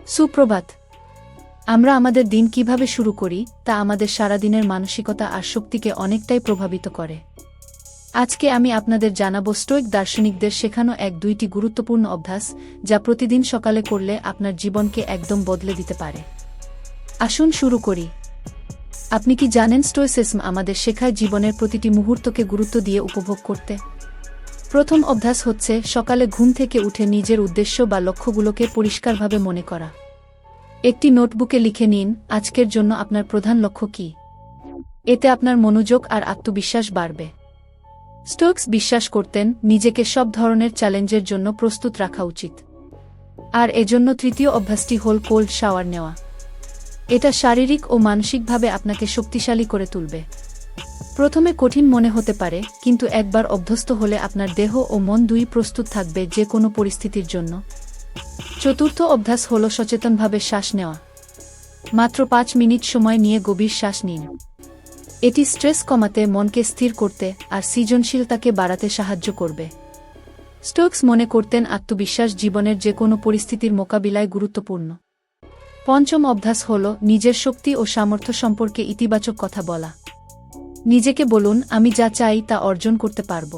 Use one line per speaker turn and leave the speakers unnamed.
সুপ্রভাত। আমরা আমাদের দিন কিভাবে শুরু করি তা আমাদের সারাদিনের মানসিকতা আর শক্তিকে অনেকটাই প্রভাবিত করে। আজকে আমি আপনাদের জানাবো স্টোইক দার্শনিকদের শেখানো দুইটি গুরুত্বপূর্ণ অভ্যাস যা প্রতিদিন সকালে করলে আপনার জীবনকে একদম বদলে দিতে পারে। আসুন শুরু করি। আপনি কি জানেন স্টোইসিজম আমাদের শেখায় জীবনের প্রতিটি মুহূর্তকে গুরুত্ব দিয়ে উপভোগ করতে? প্রথম অভ্যাস হচ্ছে সকালে ঘুম থেকে উঠে নিজের উদ্দেশ্য বা লক্ষ্যগুলোকে পরিষ্কারভাবে মনে করা। একটি নোটবুকে লিখে নিন আজকের জন্য আপনার প্রধান লক্ষ্য কী। এতে আপনার মনোযোগ আর আত্মবিশ্বাস বাড়বে। স্টোইকস বিশ্বাস করতেন নিজেকে সব ধরনের চ্যালেঞ্জের জন্য প্রস্তুত রাখা উচিত। আর এজন্য তৃতীয় অভ্যাসটি হল কোল্ড শাওয়ার নেওয়া। এটা শারীরিক ও মানসিকভাবে আপনাকে শক্তিশালী করে তুলবে। প্রথমে কঠিন মনে হতে পারে, কিন্তু একবার অভ্যস্ত হলে আপনার দেহ ও মন দুই প্রস্তুত থাকবে যে কোনো পরিস্থিতির জন্য। চতুর্থ অভ্যাস হল সচেতনভাবে শ্বাস নেওয়া। মাত্র 5 মিনিট সময় নিয়ে গভীর শ্বাস নিন। এটি স্ট্রেস কমাতে, মনকে স্থির করতে আর সৃজনশীলতাকে বাড়াতে সাহায্য করবে। স্টোইকস মনে করতেন আত্মবিশ্বাস জীবনের যে কোনো পরিস্থিতির মোকাবিলায় গুরুত্বপূর্ণ। পঞ্চম অভ্যাস হল নিজের শক্তি ও সামর্থ্য সম্পর্কে ইতিবাচক কথা বলা। নিজেকে বলুন, আমি যা চাই তা অর্জন করতে পারব।